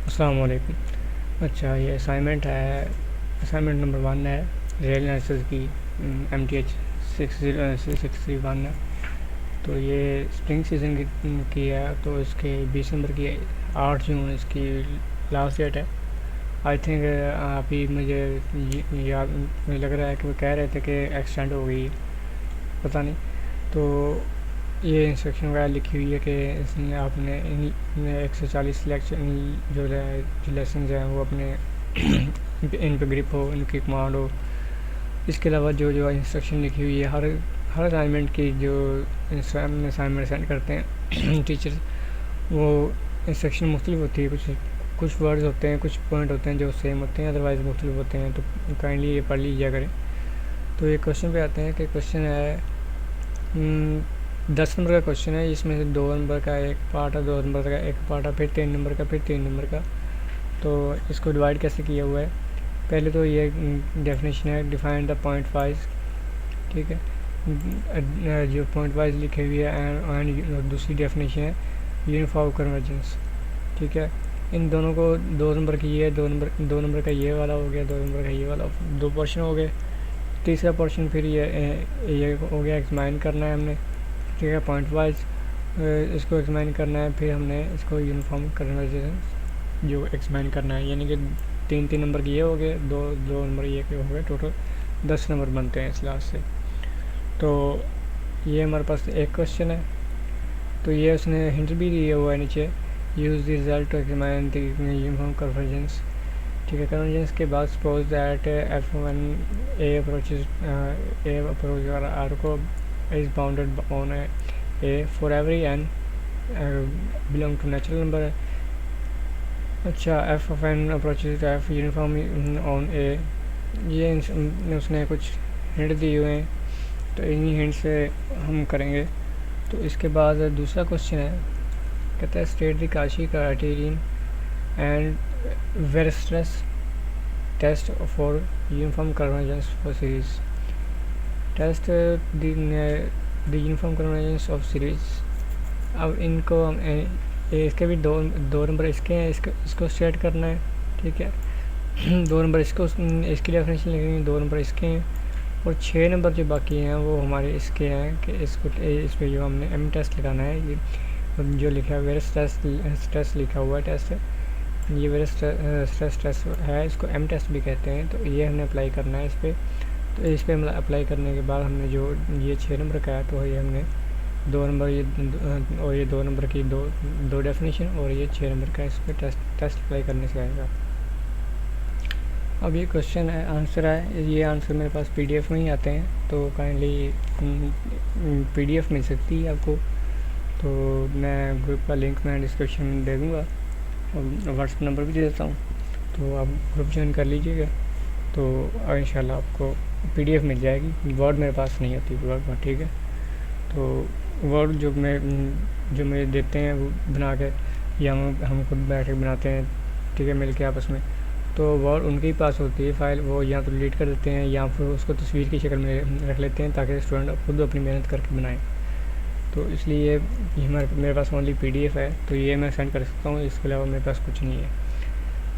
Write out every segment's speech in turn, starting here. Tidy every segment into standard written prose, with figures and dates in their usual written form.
अस्सलाम वालेकुम। अच्छा, ये असाइनमेंट है। असाइनमेंट नंबर 1 है रेल एनालिसिस की। MTH 603 है। तो ये स्प्रिंग सीज़न की है। तो इसके 20 नंबर की 8 जून इसकी लास्ट डेट है। आई थिंक अभी मुझे याद मुझे लग रहा है कि वो कह रहे थे कि एक्सटेंड हो गई, पता नहीं। तो ये इंस्ट्रक्शन वगैरह लिखी हुई है कि इसमें आपने इन 140 लेक्चर जो लेसन हैं वो अपने इन पे ग्रिप हो, इनकी कमांड हो। इसके अलावा जो जो इंस्ट्रक्शन लिखी हुई है हर असाइनमेंट की जो असाइनमेंट सेंड करते हैं टीचर्स, वो इंस्ट्रक्शन मुख्तलिफ होती है। कुछ वर्ड्स होते हैं, कुछ पॉइंट होते हैं जो सेम होते हैं, अदरवाइज़ मुख्तलिफ होते हैं। तो काइंडली ये पढ़ लीजिए करें। तो ये क्वेश्चन पे आते हैं कि क्वेश्चन है 10 नंबर का क्वेश्चन है। इसमें से 2 नंबर का एक पार्ट है, 2 नंबर का एक पार्ट है, फिर 3 नंबर का, फिर 3 नंबर का। तो इसको डिवाइड कैसे किया हुआ है? पहले तो ये डेफिनेशन है, डिफाइन द पॉइंट वाइज, ठीक है, जो पॉइंट वाइज लिखी हुई है। एंड दूसरी डेफिनेशन है यूनिफॉर्म कन्वर्जेंस, ठीक है। इन दोनों को 2 नंबर की ये, 2 नंबर का ये वाला हो गया, 2 नंबर का ये वाला, 2 पोर्शन हो गए। तीसरा पोर्शन फिर ये हो गया, एक्समाइन करना है हमने, ठीक है, पॉइंट वाइज इसको एक्समाइन करना है। फिर हमने इसको यूनिफॉर्म कन्वर्जेंस जो एक्समाइन करना है, यानी कि 3 नंबर के ये हो गए, 2 नंबर ये के हो गए, टोटल 10 नंबर बनते हैं इस लास्ट से। तो ये हमारे पास एक क्वेश्चन है। तो ये उसने हिंट भी दिया हुआ है नीचे, use the result to examine the uniform convergence, ठीक है। कन्वर्जेंस के बाद suppose that F1 A approaches R को is bounded on A for every n belong to natural number है। अच्छा, F of n approaches to F uniform on A, ये उसने कुछ हिंट दिए हुए हैं, तो इन्हीं हिंट से हम करेंगे। तो इसके बाद दूसरा क्वेश्चन है, कहता है state the Kashi criterion and Weierstrass test for uniform convergence for series. Test the uniform convergence of series. अब इनको हम इसके भी दो नंबर इसके हैं, इसको स्टेट करना है, ठीक है। 2 नंबर इसकी डेफिनेशन लिखेंगे, 2 नंबर इसके हैं, और 6 नंबर जो बाकी हैं वो हमारे इसके हैं कि इस पर जो हमने M टेस्ट लगाना है। ये जो लिखा है Weierstrass टेस्ट लिखा हुआ है टेस्ट, ये Weierstrass टेस्ट है, इसको M टेस्ट भी कहते हैं। तो ये हमने अप्लाई करना है इस पर। तो इस पर मतलब अप्लाई करने के बाद हमने जो ये 6 नंबर का है, तो ये हमने 2 नंबर और ये 2 नंबर की दो डेफिनेशन, और ये 6 नंबर का इस पर टेस्ट अप्लाई करने से आएगा। अब ये क्वेश्चन है, आंसर है, ये आंसर मेरे पास PDF में ही आते हैं, तो काइंडली PDF मिल सकती है आपको। तो मैं ग्रुप का लिंक मैं डिस्क्रिप्शन में दे दूँगा, और व्हाट्सएप नंबर भी दे देता हूँ, तो आप ग्रुप ज्वाइन कर लीजिएगा। तो इंशाल्लाह आपको PDF मिल जाएगी। वर्ड मेरे पास नहीं होती वर्ड, ठीक है। तो वर्ड जो मुझे देते हैं वो बना के, या हम खुद बैठ के बनाते हैं, ठीक है, मिल के आपस में। तो वर्ड उनके ही पास होती है फाइल, वो या तो डिलीट कर देते हैं या फिर उसको तस्वीर की शक्ल में रख लेते हैं, ताकि स्टूडेंट खुद अपनी मेहनत करके बनाएं। तो इसलिए मेरे पास ओनली PDF है, तो ये मैं सेंड कर सकता हूँ, इसके अलावा मेरे पास कुछ नहीं है।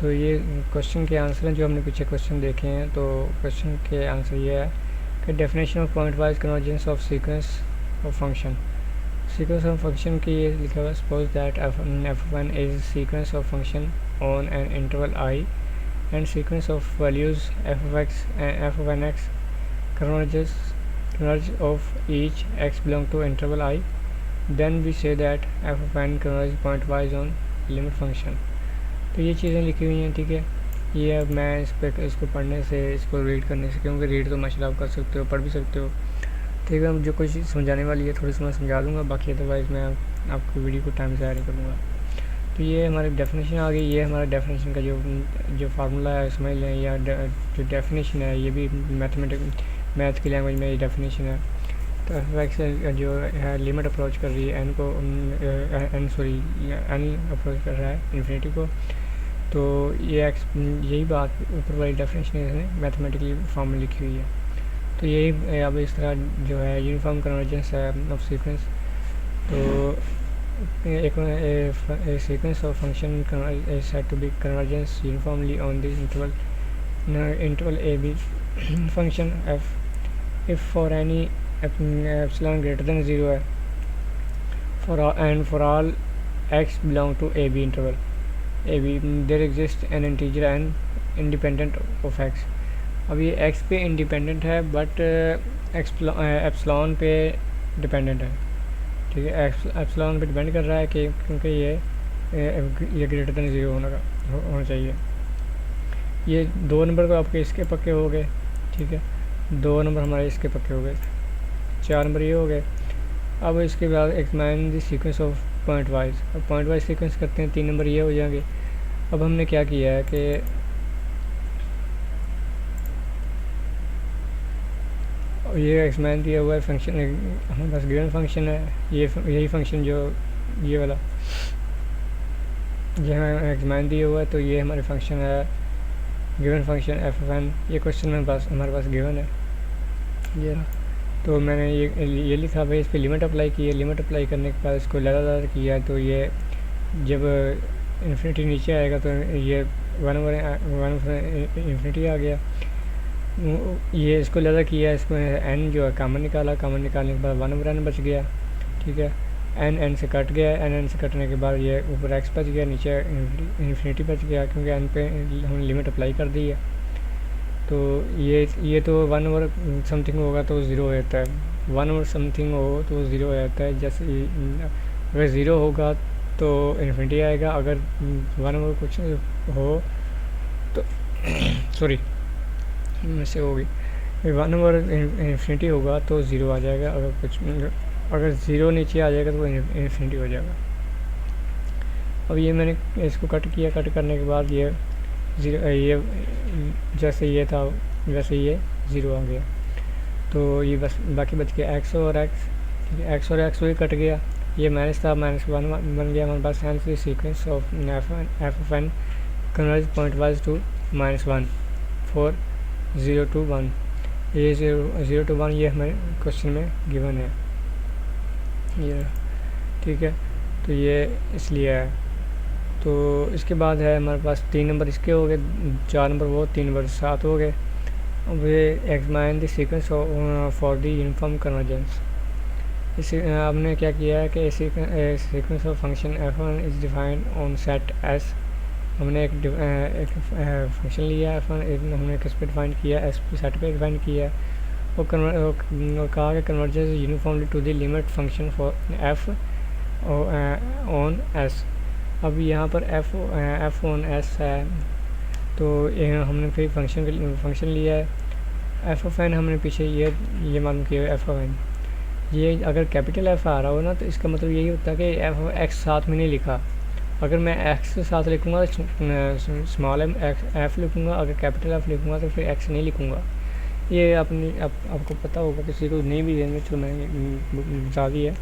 तो ये क्वेश्चन के आंसर हैं जो हमने पीछे क्वेश्चन देखे हैं। तो क्वेश्चन के आंसर ये है कि definition of point wise convergence of sequence of function. Sequence of function की ये लिखा हुआ है, suppose that F1 is sequence of function on an interval I and sequence of values f of n x converge of each x belong to interval I, then we say that f of n converge pointwise on limit function। तो ये चीज़ें लिखी हुई हैं, ठीक है। ये अब मैं इसको पढ़ने से, इसको रीड करने से, क्योंकि रीड तो माशाल्लाह आप कर सकते हो, पढ़ भी सकते हो, ठीक है। जो कुछ समझाने वाली है थोड़ी सी मैं समझा दूँगा, बाकी अदरवाइज़ मैं आपको वीडियो को टाइम ज़ाया नहीं करूँगा। तो ये हमारी डेफिनेशन आ गई। ये हमारा डेफिनेशन का जो फार्मूला है समझ लें, या जो डेफिनेशन है, ये भी मैथ की लैंग्वेज में ये डेफिनेशन है। तो f(x) जो है लिमिट अप्रोच कर रही है एन अप्रोच कर रहा है इन्फिनिटी को। तो ये यही बात ऊपर वाली डेफिनेशन इसने मैथमेटिकली फॉर्म में लिखी हुई है। तो यही अब इस तरह जो है यूनिफॉर्म कन्वर्जेंस है ऑफ सीक्वेंस। तो a sequence of function is said to be convergence uniformly on the interval ab function f if for any epsilon greater than 0 है for all x belong to ab interval ab there exists an integer n independent of x. अब ये x पे independent है but epsilon पे dependent है, ठीक है। Epsilon पे डिपेंड कर रहा है कि क्योंकि ये ग्रेटर देन 0 होना चाहिए। ये 2 नंबर को आपके इसके पक्के हो गए, ठीक है। 2 नंबर हमारे इसके पक्के हो गए, 4 नंबर ये हो गए। अब इसके बाद examine the sequence of point wise. अब पॉइंट वाइज सीक्वेंस करते हैं, 3 नंबर ये हो जाएंगे। अब हमने क्या किया है कि ये एक्समाइन दिया हुआ है फंक्शन, हमारे पास गिवन फंक्शन है, यही फंक्शन जो ये वाला ये हमें एक्समाइन दिया हुआ है, तो ये हमारे फंक्शन है given function F of N. ये क्वेश्चन हमारे पास गिवन है ये। तो मैंने ये लिखा भाई, इस पर लिमिट अप्लाई की है। लिमिट अप्लाई करने के बाद इसको लगातार किया, तो ये जब इन्फिनिटी नीचे आएगा तो ये 1 इन्फिनिटी आ गया। ये इसको ज़्यादा किया, इसमें n जो है कामन निकाला, कामन निकालने के बाद 1/n बच गया, ठीक है। n से कट गया, n से कटने के बाद ये ऊपर x बच गया, नीचे इन्फिनिटी बच गया, क्योंकि n पे हमने लिमिट अप्लाई कर दी है। तो ये तो 1/समथिंग होगा तो 0 हो जाता है, 1/समथिंग हो तो 0 हो जाता है। जैसे अगर 0 होगा तो इन्फिनिटी आएगा, अगर 1/कुछ हो तो सॉरी से होगी 1/इन्फिनिटी होगा तो 0 आ जाएगा, अगर 0 नीचे आ जाएगा तो इन्फिनिटी हो जाएगा। अब ये मैंने इसको कट किया, कट करने के बाद ये 0, ये जैसे ये था वैसे ये 0 आ गया। तो ये बस बाकी बच गया x और x वही कट गया, ये माइनस था, -1 बन गया हमारे पास। Hence the sequence of F of N converge point wise to -1 for 0 to 1। ये 0 to 1 ये हमारे क्वेश्चन में गिवन है ये, ठीक है। तो ये इसलिए है। तो इसके बाद है हमारे पास 3 नंबर इसके हो गए, 4 नंबर वो, 3 नंबर 7 हो गए। अब ये examine the sequence for the uniform convergence. इसे हमने क्या किया है कि sequence of function f1 is defined on set s। हमने एक फंक्शन लिया है, हमने किस पे डिफाइन किया, एस पे सेट पे डिफाइन किया और कहा कि convergence uniformly to the limit function for F on S. अब यहाँ पर एफ ऑन एस है, तो हमने फिर फंक्शन लिया है एफ ऑफ एन। हमने पीछे ये मालूम किया एफ ऑफ एन। ये अगर कैपिटल एफ आ रहा हो ना तो इसका मतलब यही होता है कि एफ ऑफ एक्स साथ में नहीं लिखा। अगर मैं एक्स के साथ लिखूँगा तो स्मॉल एफ लिखूँगा, अगर कैपिटल एफ लिखूँगा तो फिर एक्स नहीं लिखूँगा। ये आपको पता होगा, किसी को नहीं भी देंगे, चलो मैंने बता दिया।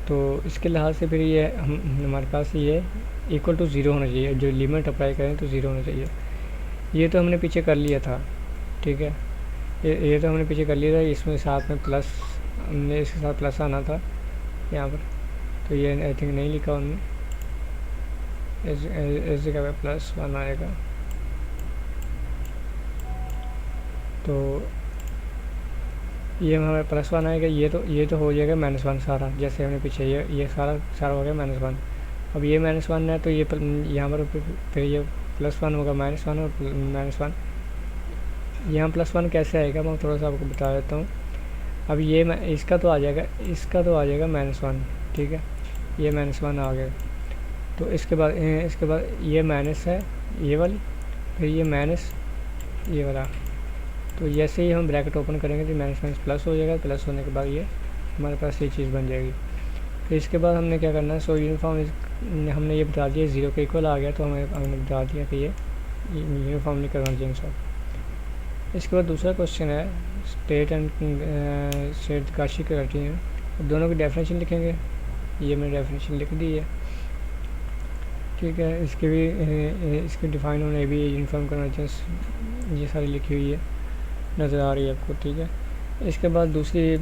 तो इसके लिहाज से फिर ये हमारे पास ये इक्वल टू 0 होना चाहिए, जो लिमिट अप्लाई करें तो 0 होना चाहिए। ये तो हमने पीछे कर लिया था, ठीक है। ये तो हमने पीछे कर लिया था, इसमें साथ में प्लस, हमने इसके साथ प्लस आना था यहाँ पर, तो ये आई थिंक नहीं लिखा उन्होंने, इस जगह पे +1 आएगा। तो ये हमारे +1 आएगा, ये तो हो जाएगा -1 सारा, जैसे हमने पीछे ये सारा हो गया -1। अब ये -1 है तो ये यहाँ पर फिर ये +1 होगा, -1 और -1। यहाँ +1 कैसे आएगा मैं थोड़ा सा आपको बता देता हूँ। अब ये इसका तो आ जाएगा -1, ठीक है। ये -1 आ गया। तो इसके बाद ये माइनस है ये वाली, फिर ये माइनस ये वाला। तो जैसे ही हम ब्रैकेट ओपन करेंगे तो माइनस प्लस हो जाएगा, प्लस होने के बाद ये हमारे पास ये चीज़ बन जाएगी। फिर इसके बाद हमने क्या करना है, सो यूनिफॉर्म हमने ये बता दिया 0 के इक्वल आ गया, तो हमने बता दिया कि ये यूनिफॉर्मली कन्वर्जेंस है। इसके बाद दूसरा क्वेश्चन है स्टेट काशी क्राइटेरियन। अब दोनों की डेफिनेशन लिखेंगे, ये मैंने डेफिनेशन लिख दी है, ठीक है। इसके डिफाइन होने भी यूनिफॉर्म कन्वर्जेंस ये सारी लिखी हुई है, नज़र आ रही है आपको, ठीक है। इसके बाद दूसरी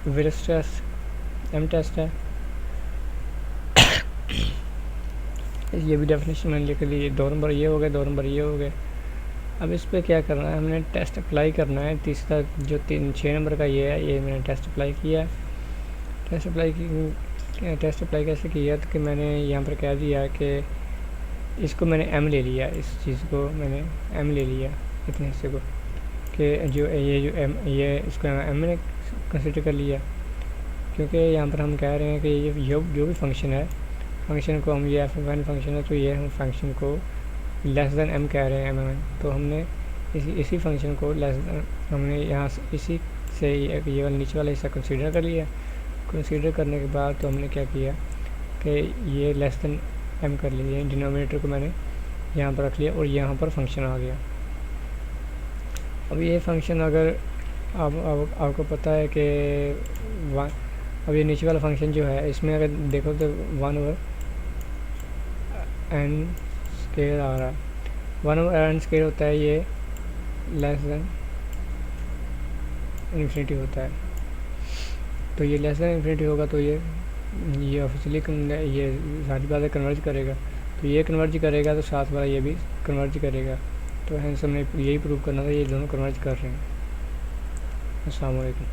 विल्स टेस्ट एम टेस्ट है। ये भी डेफिनेशन मैंने लिख ली, 2 नंबर ये हो गए, 2 नंबर ये हो गए। अब इस पर क्या करना है, हमने टेस्ट अप्लाई करना है। तीसरा जो 6 नंबर का ये है, ये मैंने टेस्ट अप्लाई किया। टेस्ट अप्लाई कैसे किया, तो कि मैंने यहाँ पर कह दिया कि इसको मैंने m ले लिया, इस चीज़ को मैंने m ले लिया, इतने हिस्से को, कि जो m ये इसको m मैंने कंसिडर कर लिया, क्योंकि यहाँ पर हम कह रहे हैं कि ये जो भी फंक्शन है, फंक्शन को हम ये f1 फंक्शन है, तो ये हम फंक्शन को लेस देन m कह रहे हैं m1, तो हमने इसी फंक्शन को हमने यहाँ इसी से ये वाला नीचे वाला हिस्सा कंसीडर कर लिया। कंसीडर करने के बाद तो हमने क्या किया कि ये लेस देन m कर लिया, डिनोमिनेटर को मैंने यहाँ पर रख लिया और यहाँ पर फंक्शन आ गया। अब ये फंक्शन अगर आपको पता है कि अब ये नीचे वाला फंक्शन जो है, इसमें अगर देखो तो 1/n स्केयर आ रहा है। 1/n स्केयर होता है, ये लेस देन इन्फिनिटी होता है, तो ये लेस देन इन्फिनिटी होगा तो ये ऑफिशियली ये सारी बातें कन्वर्ज करेगा, तो ये कन्वर्ज करेगा तो साथ वाला ये भी कन्वर्ज करेगा। तो हैंस हमने यही प्रूव करना था, ये दोनों कन्वर्ज कर रहे हैं। अस्सलाम वालेकुम।